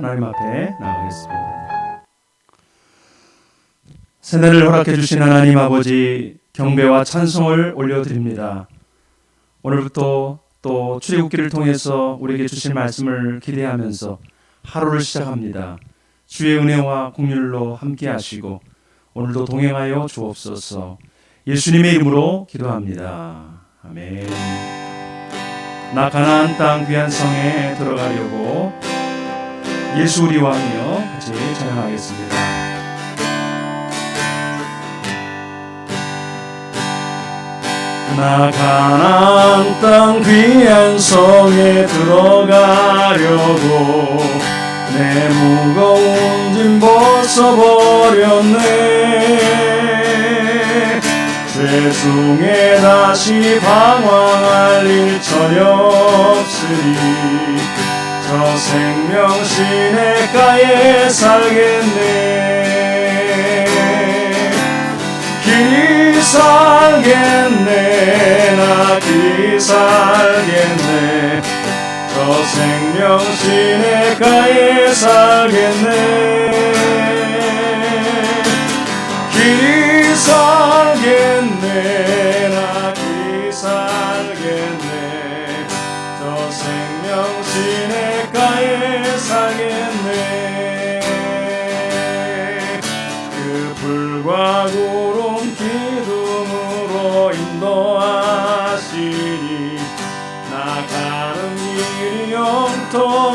하나님 앞에 나가겠습니다. 새날을 허락해 주신 하나님 아버지, 경배와 찬송을 올려드립니다. 오늘부터 또 출애굽기를 통해서 우리에게 주실 말씀을 기대하면서 하루를 시작합니다. 주의 은혜와 긍휼로 함께 하시고 오늘도 동행하여 주옵소서. 예수님의 이름으로 기도합니다. 아멘. 나 가나안 땅 귀한 성에 들어가려고 예수 우리 왕이여 같이 찬양하겠습니다. 나 가나안 땅 귀한 성에 들어가려고 내 무거운 짐 벗어버렸네. 죄중에 다시 방황할 일 전혀 없으니 저 생명 시냇가에 살겠네. 길이 살겠네. 나 길이 살겠네. 저 생명 시냇가에 살겠네. 길이 살겠네. 나 길이 살겠네. 저 생명 시냇가에 살겠네. 그 불과 구름 기둥으로 인도하시니 나 가는 길이 영통하겠네.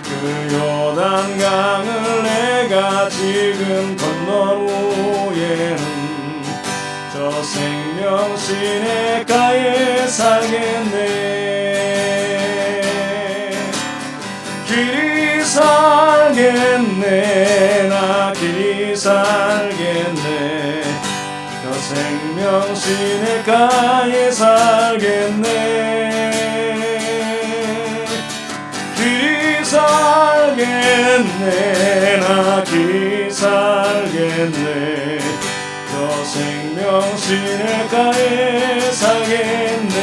그 요단강을 내가 지금 건넌 후에는 저 생명 시냇가에 살겠네. 길이 살겠네. 나 길이 살겠네. 저 생명 시냇가에 살겠네. 길이 살겠네. 나 길이 살겠네. 저 생명 시냇가에 살겠네.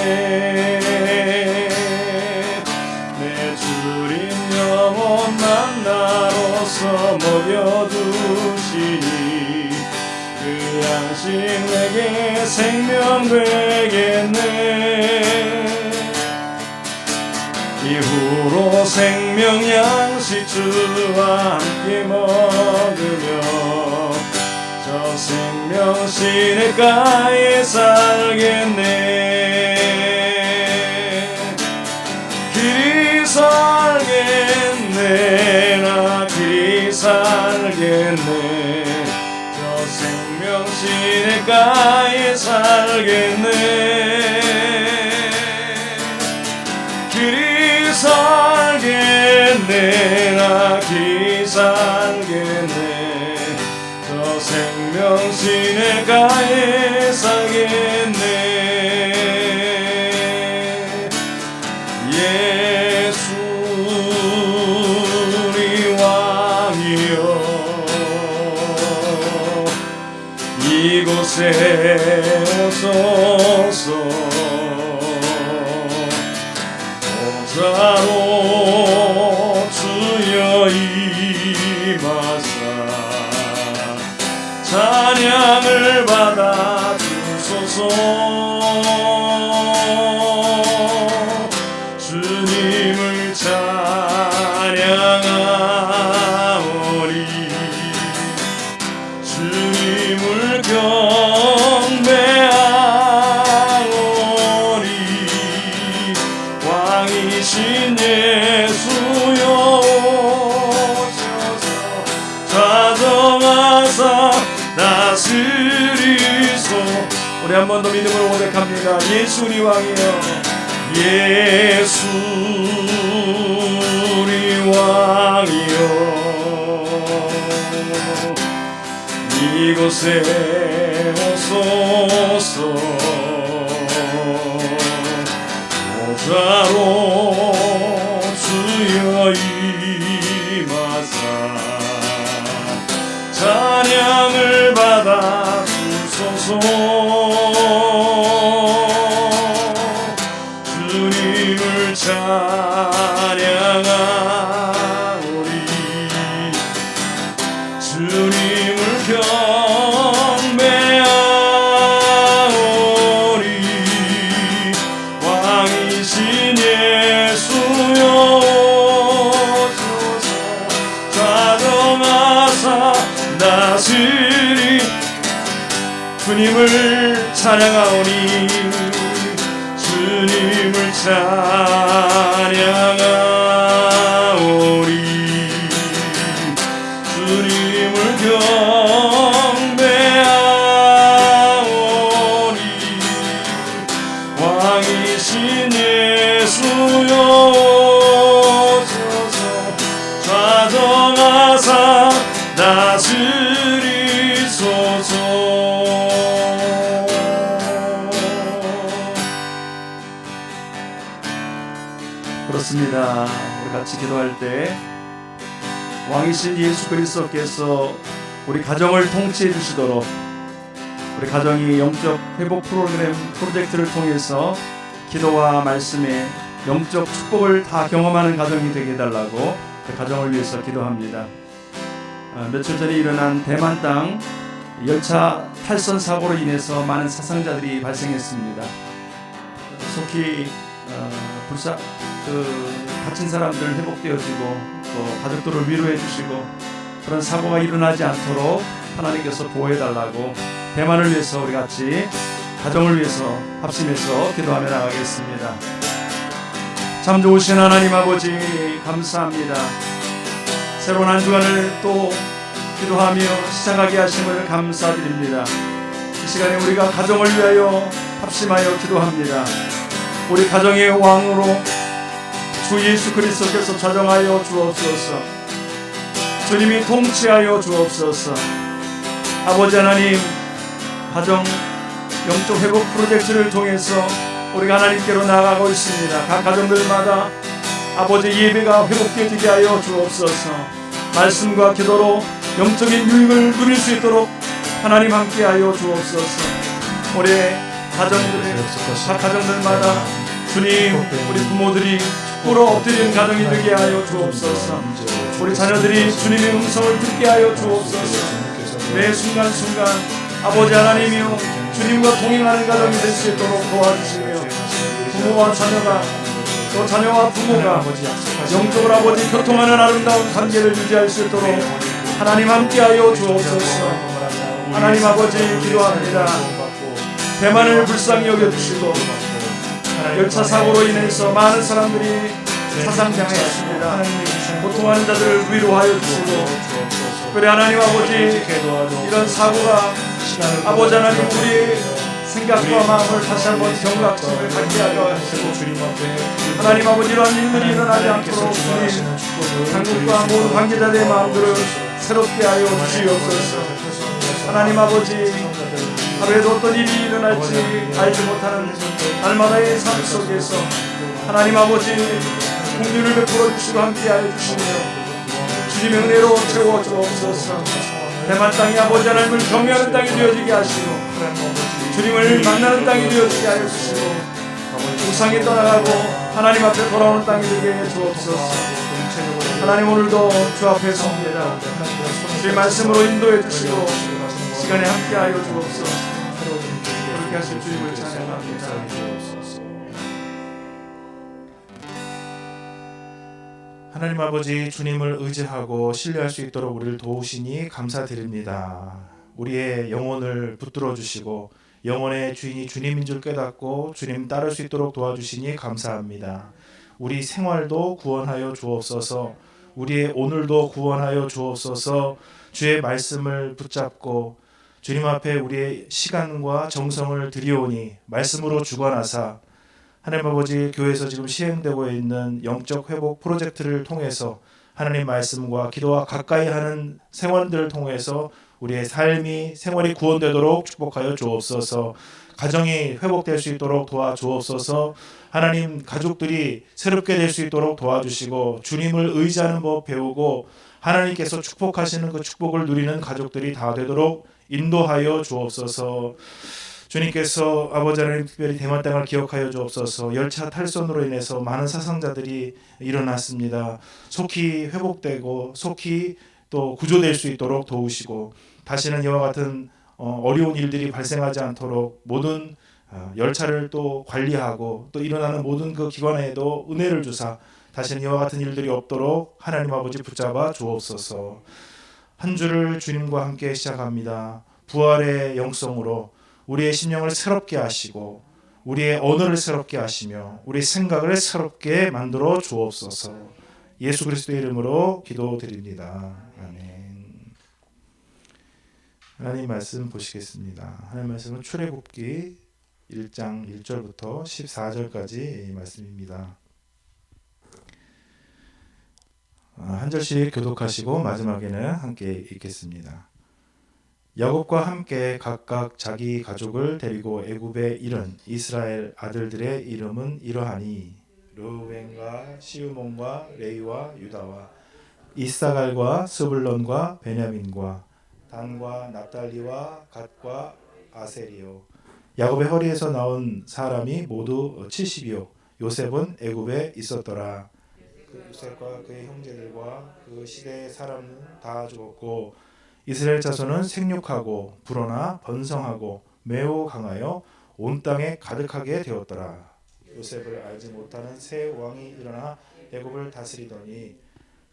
내 주님 영원 만나로서 먹여주시니 그 양식 내게 생명 되겠네. 이후로 생명 양식 주와 함께 먹으며 저 생명 시냇가에 살겠네. 길이 살겠네. 나 길이 살겠네. 저 생명 시냇가에 살겠네. 길이 살겠네. 나 길이 살겠네. 저 생명 시냇가에 살겠네. 예수 우리 왕이여 이곳에 오소서. 보좌로 주여 임하사 찬양을 받아 주소서. 주님을 찬양하오리. 주님을 경배하오리. 왕이신 예수여 오셔서 좌정하사 다스리소. 우리 한 번 더 믿음으로 고백합니다. 예수 우리 왕이여. 예수 우리 왕이여 이곳에 오소서. 보좌로 주여 임하사 찬양을 받아 주소서. 주님을 찬양하오리. 찬양하오리 주님을 경배하오리 왕이신 예수여 오소서 좌정하사 다스리 주님을 찬양하오니 주님을 찬양하오리 주님을 경배하오리 왕이신 예수여 오소서 좌정하사 다스리소서. 그렇습니다. 우리 같이 기도할 때 왕이신 예수 그리스도께서 우리 가정을 통치해 주시도록 우리 가정이 영적 회복 프로젝트를 통해서 기도와 말씀에 영적 축복을 다 경험하는 가정이 되게 해달라고 그 가정을 위해서 기도합니다. 며칠 전에 일어난 대만 땅 열차 탈선 사고로 인해서 많은 사상자들이 발생했습니다. 속히 다친 사람들 회복되어지고 또 가족들을 위로해 주시고 그런 사고가 일어나지 않도록 하나님께서 보호해달라고 대만을 위해서 우리 같이 가정을 위해서 합심해서 기도하며 나가겠습니다. 참 좋으신 하나님 아버지 감사합니다. 새로운 한 주간을 또 기도하며 시작하게 하심을 감사드립니다. 이 시간에 우리가 가정을 위하여 합심하여 기도합니다. 우리 가정의 왕으로 주 예수 그리스도께서 좌정하여 주옵소서. 주님이 통치하여 주옵소서. 아버지 하나님, 가정 영적 회복 프로젝트를 통해서 우리가 하나님께로 나아가고 있습니다. 각 가정들마다 아버지 예배가 회복되게 하여 주옵소서. 말씀과 기도로 영적인 유익을 누릴 수 있도록 하나님 함께하여 주옵소서. 우리 가정들의 각 가정들마다 주님, 우리 부모들이 축복으로 엎드리는 가정이 되게 하여 주옵소서. 우리 자녀들이 주님의 음성을 듣게 하여 주옵소서. 매 순간순간 아버지 하나님이여 주님과 동행하는 가정이 될 수 있도록 도와주시며 부모와 자녀가 또 자녀와 부모가 영적으로 아버지 교통하는 아름다운 관계를 유지할 수 있도록 하나님 함께하여 주옵소서. 하나님 아버지 기도합니다. 대만을 불쌍히 여겨주시고 열차 사고로 인해서 많은 사람들이 사상당했습니다. 고통하는 자들을 위로하여 주시고 그래 하나님 아버지 이런 사고가 아버지 하나님 우리 생각과 마음을 다시 한번 경각심을 갖게 하여 하시고 하나님 아버지 이러한 일들이 일어나지 않도록 주님 한국과 모든 관계자들의 마음들을 새롭게 하여 주시옵소서. 하나님 아버지 하루에도 어떤 일이 일어날지 알지 못하는 날마다의 삶 속에서 하나님 아버지 공유를 베풀어 주시고 함께하여 주시며 주님의 은혜로 채워 주옵소서. 대만 땅이 아버지 하나님을 경외하는 땅이 되어지게 하시고 주님을 만나는 땅이 되어지게 하여 주시고 우상이 떠나가고 하나님 앞에 돌아오는 땅이 되게 해 주옵소서. 하나님 오늘도 주 앞에 섭니다. 주의 말씀으로 인도해 주시고 시간에 함께하여 주옵소서. 그렇게 하실 주님을 찬양합니다. 하나님 아버지 주님을 의지하고 신뢰할 수 있도록 우리를 도우시니 감사드립니다. 우리의 영혼을 붙들어 주시고 영혼의 주인이 주님인 줄 깨닫고 주님 따를 수 있도록 도와주시니 감사합니다. 우리 생활도 구원하여 주옵소서. 우리의 오늘도 구원하여 주옵소서. 주의 말씀을 붙잡고 주님 앞에 우리의 시간과 정성을 드리오니 말씀으로 주관하사 하나님 아버지 교회에서 지금 시행되고 있는 영적 회복 프로젝트를 통해서 하나님 말씀과 기도와 가까이 하는 생활들을 통해서 우리의 삶이 생활이 구원되도록 축복하여 주옵소서. 가정이 회복될 수 있도록 도와주옵소서. 하나님 가족들이 새롭게 될 수 있도록 도와주시고 주님을 의지하는 법 배우고 하나님께서 축복하시는 그 축복을 누리는 가족들이 다 되도록 인도하여 주옵소서. 주님께서 아버지 하나님 특별히 대만 땅을 기억하여 주옵소서. 열차 탈선으로 인해서 많은 사상자들이 일어났습니다. 속히 회복되고 속히 또 구조될 수 있도록 도우시고 다시는 이와 같은 어려운 일들이 발생하지 않도록 모든 열차를 또 관리하고 또 일어나는 모든 그 기관에도 은혜를 주사 다시는 이와 같은 일들이 없도록 하나님 아버지 붙잡아 주옵소서. 한 주를 주님과 함께 시작합니다. 부활의 영성으로 우리의 심령을 새롭게 하시고 우리의 언어를 새롭게 하시며 우리의 생각을 새롭게 만들어 주옵소서. 예수 그리스도의 이름으로 기도드립니다. 아멘. 하나님 말씀 보시겠습니다. 하나님 말씀은 출애굽기 1장 1절부터 14절까지 말씀입니다. 한 절씩 교독하시고 마지막에는 함께 읽겠습니다. 야곱과 함께 각각 자기 가족을 데리고 애굽에 이른 이스라엘 아들들의 이름은 이러하니 르우벤과 시므온과 레위와 유다와 이사갈과 스불론과 베냐민과 단과 납달리와 갓과 아세리요. 야곱의 허리에서 나온 사람이 모두 70이요. 요셉은 애굽에 있었더라. 그 요셉과 그의 형제들과 그 시대의 사람은 다 죽었고 이스라엘 자손은 생육하고 불어나 번성하고 매우 강하여 온 땅에 가득하게 되었더라. 요셉을 알지 못하는 새 왕이 일어나 애굽을 다스리더니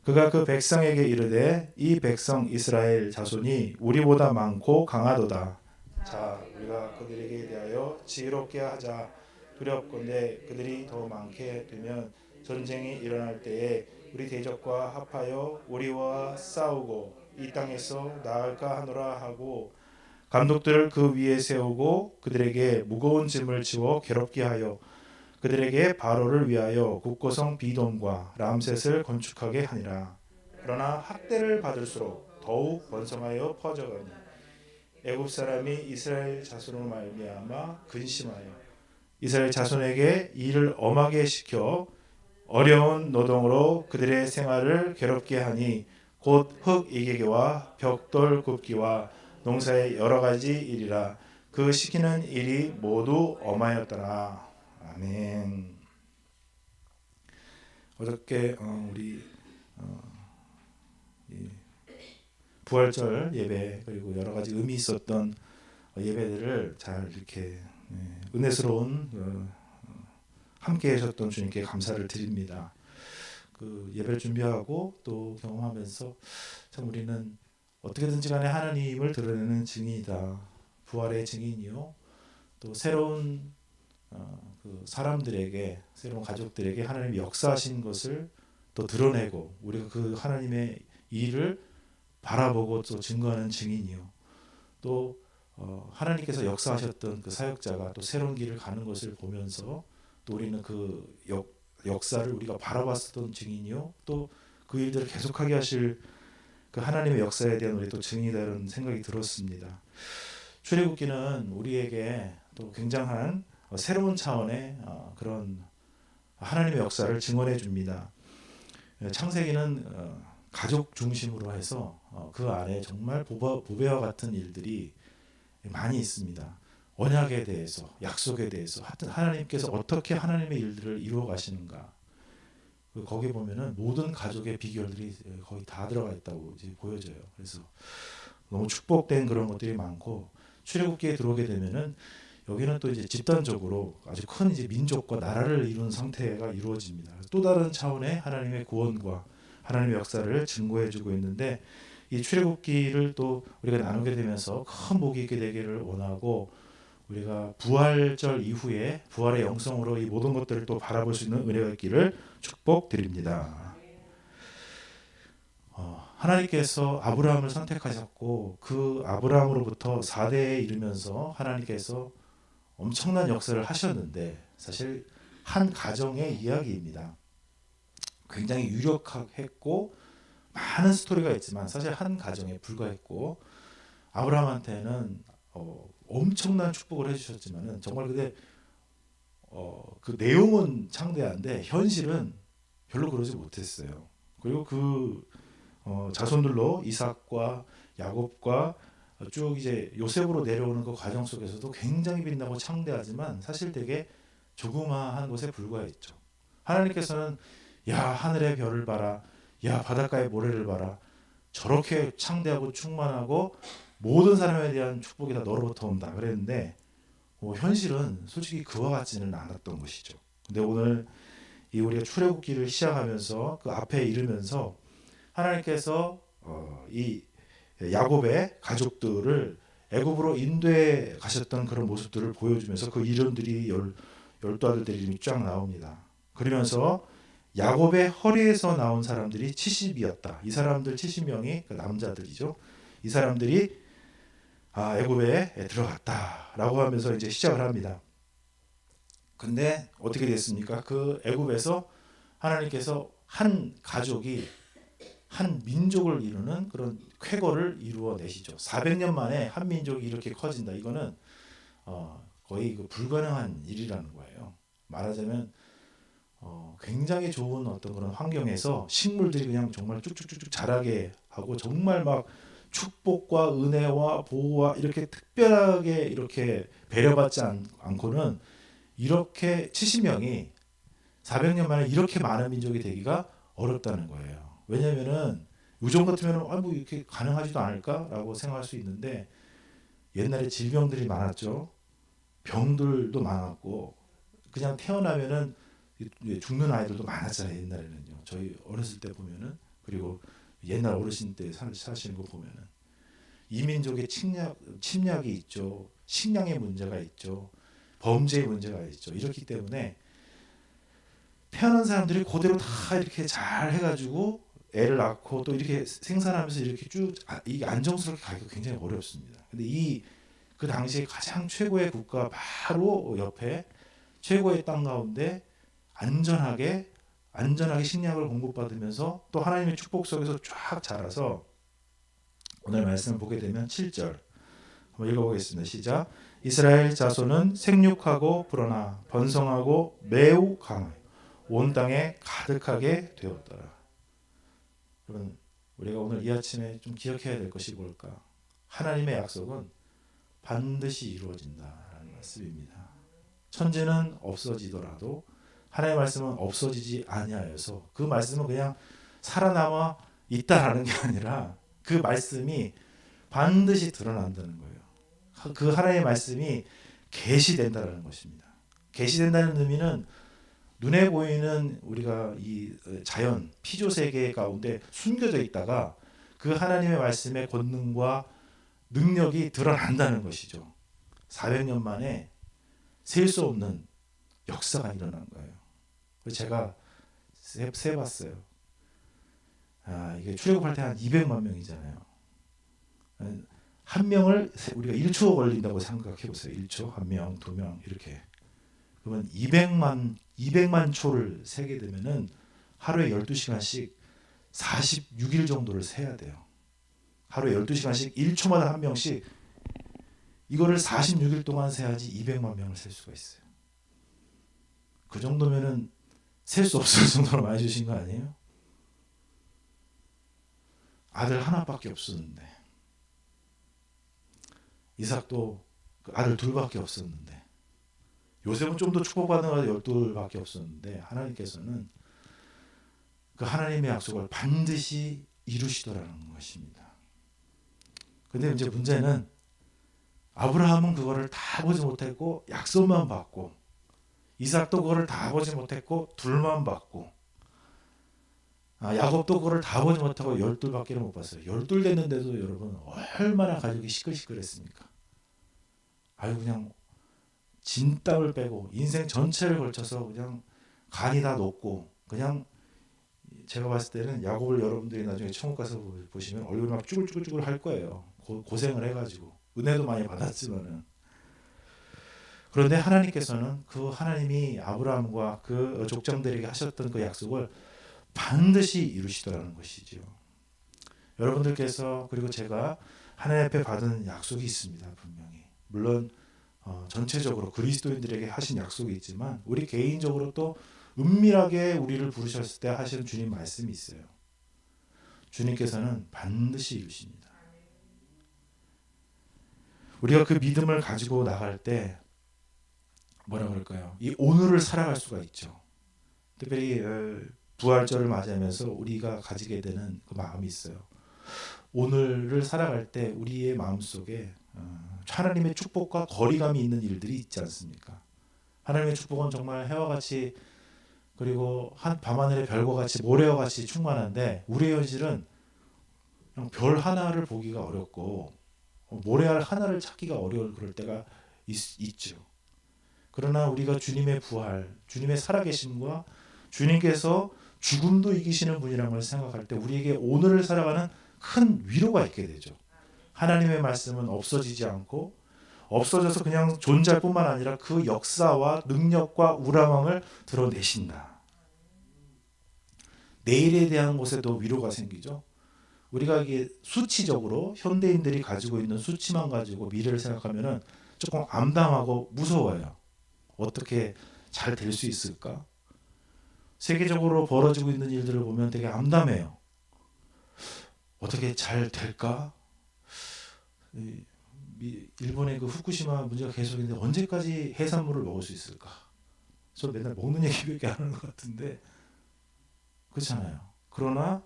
그가 그 백성에게 이르되 이 백성 이스라엘 자손이 우리보다 많고 강하도다. 자, 우리가 그들에게 대하여 지혜롭게 하자. 두렵건대 그들이 더 많게 되면 전쟁이 일어날 때에 우리 대적과 합하여 우리와 싸우고 이 땅에서 나을까 하노라 하고 감독들을 그 위에 세우고 그들에게 무거운 짐을 지워 괴롭게 하여 그들에게 바로를 위하여 국고성 비돔과 람셋을 건축하게 하니라. 그러나 학대를 받을수록 더욱 번성하여 퍼져가니 애굽 사람이 이스라엘 자손으로 말미암아 근심하여 이스라엘 자손에게 일을 엄하게 시켜 어려운 노동으로 그들의 생활을 괴롭게 하니 곧 흙 이개기와 벽돌 굽기와 농사의 여러 가지 일이라. 그 시키는 일이 모두 엄하였더라. 아멘. 어저께 우리 부활절 예배 그리고 여러 가지 의미 있었던 예배들을 잘 이렇게 은혜스러운 함께 하셨던 주님께 감사를 드립니다. 그 예배를 준비하고 또 경험하면서 참 우리는 어떻게든지 간에 하나님을 드러내는 증인이다. 부활의 증인이요. 또 새로운 그 사람들에게 새로운 가족들에게 하나님이 역사하신 것을 또 드러내고 우리가 그 하나님의 일을 바라보고 또 증거하는 증인이요. 또 하나님께서 역사하셨던 그 사역자가 또 새로운 길을 가는 것을 보면서 또 우리는 그 역사를 우리가 바라봤었던 증인이요. 또 그 일들을 계속하게 하실 그 하나님의 역사에 대한 우리 또 증인이라는 생각이 들었습니다. 출애굽기는 우리에게 또 굉장한 새로운 차원의 그런 하나님의 역사를 증언해 줍니다. 창세기는 가족 중심으로 해서 그 안에 정말 보배와 같은 일들이 많이 있습니다. 언약에 대해서, 약속에 대해서 하나님께서 어떻게 하나님의 일들을 이루어 가시는가. 거기 보면은 모든 가족의 비결들이 거의 다 들어가 있다고 이제 보여져요. 그래서 너무 축복된 그런 것들이 많고 출애굽기에 들어오게 되면은 여기는 또 이제 집단적으로 아주 큰 이제 민족과 나라를 이룬 상태가 이루어집니다. 또 다른 차원의 하나님의 구원과 하나님의 역사를 증거해주고 있는데 이 출애굽기를 또 우리가 나누게 되면서 큰 복이 있게 되기를 원하고 우리가 부활절 이후에 부활의 영성으로 이 모든 것들을 또 바라볼 수 있는 은혜가 있기를 축복드립니다. 하나님께서 아브라함을 선택하셨고 그 아브라함으로부터 4대에 이르면서 하나님께서 엄청난 역사를 하셨는데 사실 한 가정의 이야기입니다. 굉장히 유력했고 많은 스토리가 있지만 사실 한 가정에 불과했고 아브라함한테는 엄청난 축복을 해주셨지만은 정말 근데 그 내용은 창대한데 현실은 별로 그러지 못했어요. 그리고 그 자손들로 이삭과 야곱과 쭉 이제 요셉으로 내려오는 그 과정 속에서도 굉장히 빛나고 창대하지만 사실 되게 조그마한 것에 불과했죠. 하나님께서는 야 하늘의 별을 봐라, 야 바닷가의 모래를 봐라, 저렇게 창대하고 충만하고 모든 사람에 대한 축복이 다 너로부터 온다 그랬는데 현실은 솔직히 그와 같지는 않았던 것이죠. 근데 오늘 이 우리가 출애굽기를 시작하면서 그 앞에 이르면서 하나님께서 이 야곱의 가족들을 애굽으로 인도해 가셨던 그런 모습들을 보여주면서 그 이름들이 열두 아들들의 이름이 쫙 나옵니다. 그러면서 야곱의 허리에서 나온 사람들이 70이었다. 이 사람들 70명이 그 남자들이죠. 이 사람들이 애굽에 들어갔다라고 하면서 이제 시작을 합니다. 근데 어떻게 됐습니까? 그 애굽에서 하나님께서 한 가족이 한 민족을 이루는 그런 쾌거를 이루어내시죠. 400년 만에 한 민족이 이렇게 커진다. 이거는 거의 불가능한 일이라는 거예요. 말하자면 굉장히 좋은 어떤 그런 환경에서 식물들이 그냥 정말 쭉쭉쭉쭉 자라게 하고 정말 막 축복과 은혜와 보호와 이렇게 특별하게 이렇게 배려받지 않고는 이렇게 70명이 400년 만에 이렇게 많은 민족이 되기가 어렵다는 거예요. 왜냐하면은 요즘 같으면 뭐 이렇게 가능하지도 않을까라고 생각할 수 있는데 옛날에 질병들이 많았죠. 병들도 많았고 그냥 태어나면은 죽는 아이들도 많았잖아요. 옛날에는요. 저희 어렸을 때 보면은 그리고 옛날 어르신 때 사시는 거 보면은 이민족의 침략이 있죠. 식량의 문제가 있죠. 범죄의 문제가 있죠. 이렇기 때문에 태어난 사람들이 그대로 다 이렇게 잘 해가지고 애를 낳고 또 이렇게 생산하면서 이렇게 쭉 이게 안정스럽게 가기가 굉장히 어렵습니다. 근데 그 당시에 가장 최고의 국가 바로 옆에 최고의 땅 가운데 안전하게 식량을 공급받으면서 또 하나님의 축복 속에서 쫙 자라서 오늘 말씀을 보게 되면 7절 한번 읽어보겠습니다. 시작. 이스라엘 자손은 생육하고 불어나 번성하고 매우 강하여 온 땅에 가득하게 되었더라. 여러분 우리가 오늘 이 아침에 좀 기억해야 될 것이 뭘까? 하나님의 약속은 반드시 이루어진다라는 말씀입니다. 천지는 없어지더라도 하나님의 말씀은 없어지지 아니하여서 그 말씀은 그냥 살아남아 있다라는 게 아니라 그 말씀이 반드시 드러난다는 거예요. 그 하나님의 말씀이 계시된다라는 것입니다. 계시된다는 의미는 눈에 보이는 우리가 이 자연 피조 세계 가운데 숨겨져 있다가 그 하나님의 말씀의 권능과 능력이 드러난다는 것이죠. 400년 만에 셀 수 없는 역사가 일어난 거예요. 제가 세봤어요. 이게 출애굽할 때 한 200만 명이잖아요. 한 명을 우리가 1초 걸린다고 생각해 보세요. 1초, 한 명, 두 명 이렇게. 그러면 200만 초를 세게 되면은 하루에 12시간씩 46일 정도를 세야 돼요. 하루에 12시간씩 1초마다 한 명씩 이거를 46일 동안 세야지 200만 명을 셀 수가 있어요. 그 정도면은 셀 수 없을 정도로 많이 주신 거 아니에요? 아들 하나밖에 없었는데 이삭도 아들 둘밖에 없었는데 요셉은 좀 더 축복받은 아들 12밖에 없었는데 하나님께서는 그 하나님의 약속을 반드시 이루시더라는 것입니다. 근데 이제 문제는 아브라함은 그거를 다 보지 못했고 약속만 받고 이삭도 그거를 다 보지 못했고 둘만 받고 야곱도 그거를 다 보지 못하고 12밖에 못 봤어요. 12 됐는데도 여러분 얼마나 가족이 시끌시끌했습니까? 그냥 진땀을 빼고 인생 전체를 걸쳐서 그냥 간이 다 녹고 그냥 제가 봤을 때는 야곱을 여러분들이 나중에 천국 가서 보시면 얼굴이 막 쭈글쭈글쭈글 할 거예요. 고생을 해가지고 은혜도 많이 받았지만은 그런데 하나님께서는 그 하나님이 아브라함과 그 족장들에게 하셨던 그 약속을 반드시 이루시더라는 것이죠. 여러분들께서 그리고 제가 하나님 앞에 받은 약속이 있습니다. 분명히 물론 전체적으로 그리스도인들에게 하신 약속이 있지만 우리 개인적으로 또 은밀하게 우리를 부르셨을 때 하시는 주님 말씀이 있어요. 주님께서는 반드시 이루십니다. 우리가 그 믿음을 가지고 나갈 때 뭐라 그럴까요? 이 오늘을 살아갈 수가 있죠. 특별히 부활절을 맞이하면서 우리가 가지게 되는 그 마음이 있어요. 오늘을 살아갈 때 우리의 마음속에 하나님의 축복과 거리감이 있는 일들이 있지 않습니까? 하나님의 축복은 정말 해와 같이 그리고 밤하늘의 별과 같이 모래와 같이 충만한데 우리의 현실은 그냥 별 하나를 보기가 어렵고 모래알 하나를 찾기가 어려울 그럴 때가 있죠. 그러나 우리가 주님의 부활, 주님의 살아계심과 주님께서 죽음도 이기시는 분이라는 걸 생각할 때 우리에게 오늘을 살아가는 큰 위로가 있게 되죠. 하나님의 말씀은 없어지지 않고 없어져서 그냥 존재할 뿐만 아니라 그 역사와 능력과 우람함을 드러내신다. 내일에 대한 것에도 위로가 생기죠. 우리가 이게 수치적으로 현대인들이 가지고 있는 수치만 가지고 미래를 생각하면은 조금 암담하고 무서워요. 어떻게 잘 될 수 있을까? 세계적으로 벌어지고 있는 일들을 보면 되게 암담해요. 어떻게 잘 될까? 일본의 그 후쿠시마 문제가 계속 있는데 언제까지 해산물을 먹을 수 있을까? 저 맨날 먹는 얘기밖에 안 하는 것 같은데 그렇잖아요. 그러나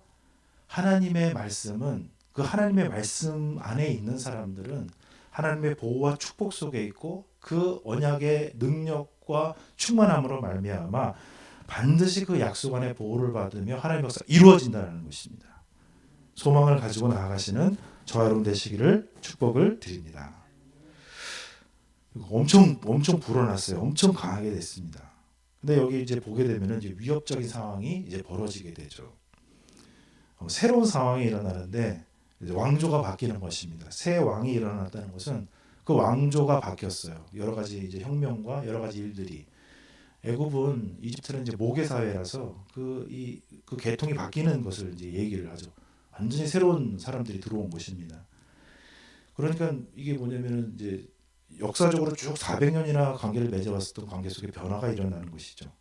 하나님의 말씀은 그 하나님의 말씀 안에 있는 사람들은 하나님의 보호와 축복 속에 있고 그 언약의 능력과 충만함으로 말미암아 반드시 그 약속 안에 보호를 받으며 하나님의 역사가 이루어진다는 것입니다. 소망을 가지고 나아가시는 저와 여러분 되시기를 축복을 드립니다. 엄청 불어났어요. 엄청 강하게 됐습니다. 근데 여기 이제 보게 되면은 이제 위협적인 상황이 이제 벌어지게 되죠. 새로운 상황이 일어나는데 이제 왕조가 바뀌는 것입니다. 새 왕이 일어났다는 것은 그 왕조가 바뀌었어요. 여러 가지 이제 혁명과 여러 가지 일들이 애굽은 이집트는 이제 모계 사회라서 그 계통이 바뀌는 것을 이제 얘기를 하죠. 완전히 새로운 사람들이 들어온 것입니다. 그러니까 이게 뭐냐면은 이제 역사적으로 쭉 400년이나 관계를 맺어왔었던 관계 속에 변화가 일어나는 것이죠.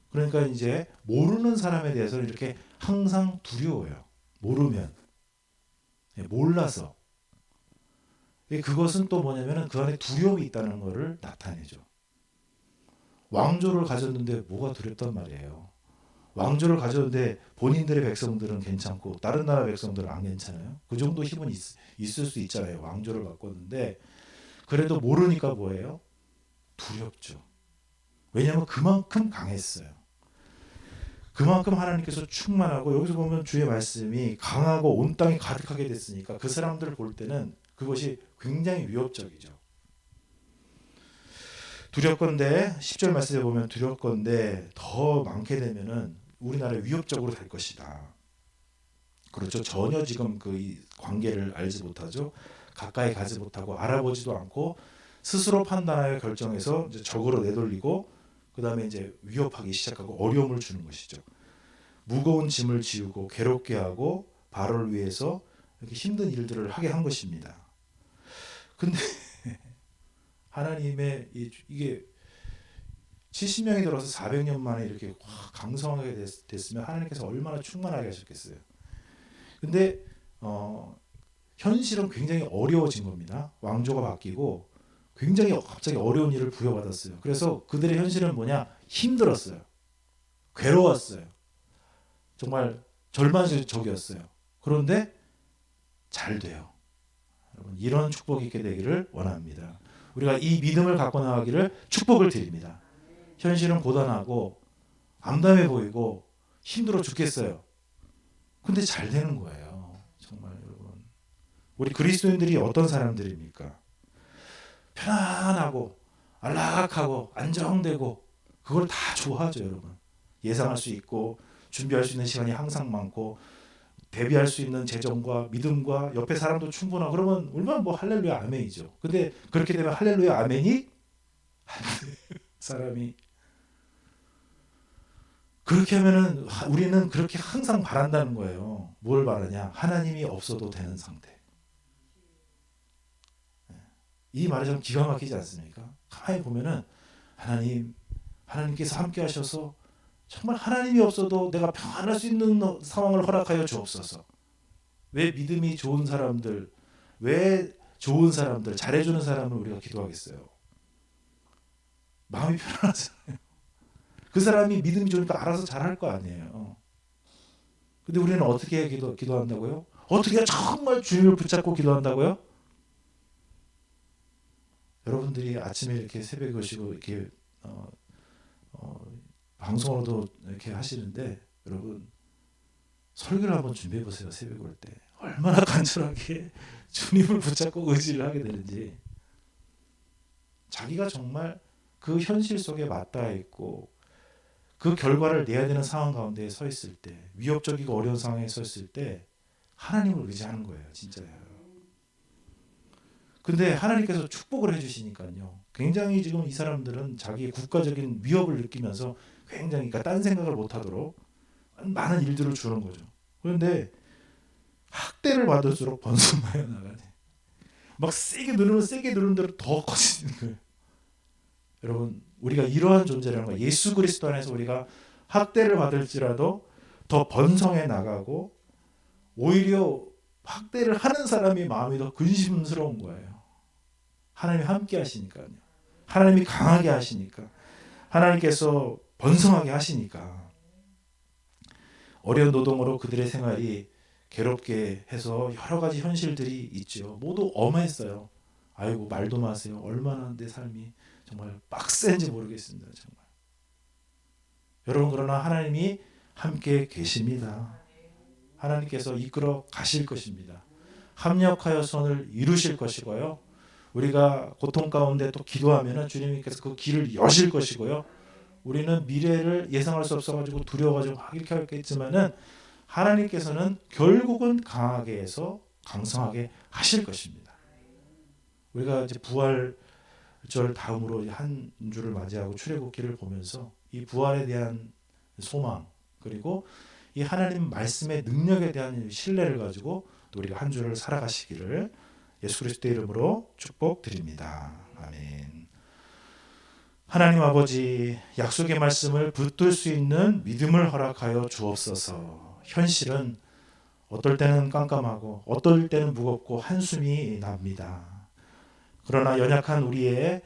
그러니까 이제 모르는 사람에 대해서는 이렇게 항상 두려워요. 모르면, 몰라서. 그것은 또 뭐냐면은 그 안에 두려움이 있다는 것을 나타내죠. 왕조를 가졌는데 뭐가 두렵단 말이에요. 왕조를 가졌는데 본인들의 백성들은 괜찮고 다른 나라 백성들은 안 괜찮아요. 그 정도 힘은 있을 수 있잖아요. 왕조를 바꿨는데 그래도 모르니까 뭐예요? 두렵죠. 왜냐하면 그만큼 강했어요. 그만큼 하나님께서 충만하고 여기서 보면 주의 말씀이 강하고 온 땅이 가득하게 됐으니까 그 사람들을 볼 때는 그것이 굉장히 위협적이죠. 두렵건대 10절 말씀에 보면 두렵건대 더 많게 되면은 우리나라에 위협적으로 될 것이다. 그렇죠. 전혀 지금 그 관계를 알지 못하죠. 가까이 가지 못하고 알아보지도 않고 스스로 판단하여 결정해서 이제 적으로 내돌리고 그 다음에 이제 위협하기 시작하고 어려움을 주는 것이죠. 무거운 짐을 지우고 괴롭게 하고 바로를 위해서 이렇게 힘든 일들을 하게 한 것입니다. 근데 하나님의 이게 70명이 들어서 400년 만에 이렇게 강성하게 됐으면 하나님께서 얼마나 충만하게 하셨겠어요. 근데 현실은 굉장히 어려워진 겁니다. 왕조가 바뀌고 굉장히 갑자기 어려운 일을 부여받았어요. 그래서 그들의 현실은 뭐냐? 힘들었어요. 괴로웠어요. 정말 절망적이었어요. 그런데 잘 돼요. 여러분 이런 축복이 있게 되기를 원합니다. 우리가 이 믿음을 갖고 나가기를 축복을 드립니다. 현실은 고단하고 암담해 보이고 힘들어 죽겠어요. 근데 잘 되는 거예요. 정말 여러분. 우리 그리스도인들이 어떤 사람들입니까? 편안하고 안락하고 안정되고 그걸 다 좋아하죠, 여러분. 예상할 수 있고 준비할 수 있는 시간이 항상 많고 대비할 수 있는 재정과 믿음과 옆에 사람도 충분하고 그러면 얼마나 뭐 할렐루야 아멘이죠. 근데 그렇게 되면 할렐루야 아멘이 사람이 그렇게 하면은 우리는 그렇게 항상 바란다는 거예요. 뭘 바라냐? 하나님이 없어도 되는 상태. 이 말이 좀 기가 막히지 않습니까? 가만히 보면은 하나님께서 함께 하셔서 정말 하나님이 없어도 내가 평안할 수 있는 상황을 허락하여 주옵소서. 왜 믿음이 좋은 사람들, 왜 좋은 사람들, 잘해주는 사람을 우리가 기도하겠어요? 마음이 편안하잖아요. 그 사람이 믿음이 좋으니까 알아서 잘할 거 아니에요. 근데 우리는 어떻게 기도한다고요? 어떻게 정말 주님을 붙잡고 기도한다고요? 여러분들이 아침에 이렇게 새벽에 오시고 이렇게 방송으로도 이렇게 하시는데, 여러분 설교를 한번 준비해 보세요. 새벽에 올 때 얼마나 간절하게 주님을 붙잡고 의지를 하게 되는지. 자기가 정말 그 현실 속에 맞닿아 있고 그 결과를 내야 되는 상황 가운데 서 있을 때, 위협적이고 어려운 상황에 서 있을 때 하나님을 의지하는 거예요. 진짜예요. 근데 하나님께서 축복을 해주시니까요, 굉장히 지금 이 사람들은 자기의 국가적인 위협을 느끼면서 굉장히, 그러니까 딴 생각을 못하도록 많은 일들을 주는 거죠. 그런데 학대를 받을수록 번성하여 나가네. 막 세게 누르는 대로 더 커지는 거예요. 여러분, 우리가 이러한 존재라는 거예요. 예수 그리스도 안에서 우리가 학대를 받을지라도 더 번성해 나가고, 오히려 학대를 하는 사람이 마음이 더 근심스러운 거예요. 하나님이 함께 하시니까요. 하나님이 강하게 하시니까, 하나님께서 번성하게 하시니까. 어려운 노동으로 그들의 생활이 괴롭게 해서 여러 가지 현실들이 있죠. 모두 엄했어요. 아이고, 말도 마세요. 얼마나 내 삶이 정말 빡센지 모르겠습니다. 정말. 여러분, 그러나 하나님이 함께 계십니다. 하나님께서 이끌어 가실 것입니다. 합력하여 선을 이루실 것이고요. 우리가 고통 가운데 또 기도하면 주님께서 그 길을 여실 것이고요. 우리는 미래를 예상할 수 없어가지고 두려워가지고 이렇게 하겠지만은, 하나님께서는 결국은 강하게 해서 강성하게 하실 것입니다. 우리가 이제 부활절 다음으로 한 주를 맞이하고 출애굽기를 보면서 이 부활에 대한 소망, 그리고 이 하나님 말씀의 능력에 대한 신뢰를 가지고 또 우리가 한 주를 살아가시기를 예수 그리스도의 이름으로 축복드립니다. 아멘. 하나님 아버지, 약속의 말씀을 붙들 수 있는 믿음을 허락하여 주옵소서. 현실은 어떨 때는 깜깜하고 어떨 때는 무겁고 한숨이 납니다. 그러나 연약한 우리를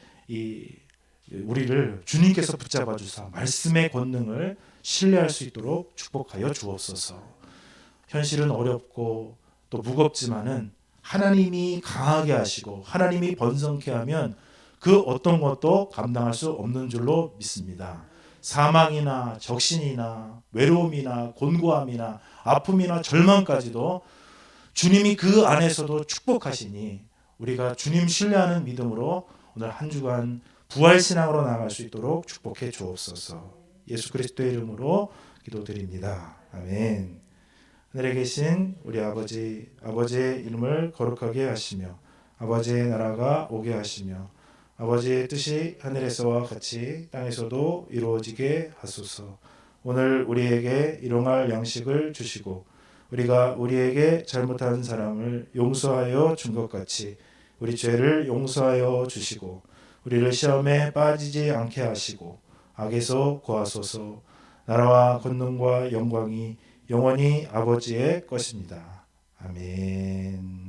주님께서 붙잡아 주사 말씀의 권능을 신뢰할 수 있도록 축복하여 주옵소서. 현실은 어렵고 또 무겁지만은 하나님이 강하게 하시고 하나님이 번성케 하면 그 어떤 것도 감당할 수 없는 줄로 믿습니다. 사망이나 적신이나 외로움이나 곤고함이나 아픔이나 절망까지도 주님이 그 안에서도 축복하시니, 우리가 주님 신뢰하는 믿음으로 오늘 한 주간 부활신앙으로 나아갈 수 있도록 축복해 주옵소서. 예수 그리스도의 이름으로 기도드립니다. 아멘. 하늘에 계신 우리 아버지의 이름을 거룩하게 하시며 아버지의 나라가 오게 하시며 아버지의 뜻이 하늘에서와 같이 땅에서도 이루어지게 하소서. 오늘 우리에게 일용할 양식을 주시고 우리가 우리에게 잘못한 사람을 용서하여 준 것 같이 우리 죄를 용서하여 주시고 우리를 시험에 빠지지 않게 하시고 악에서 구하소서. 나라와 권능과 영광이 영원히 아버지의 것입니다. 아멘.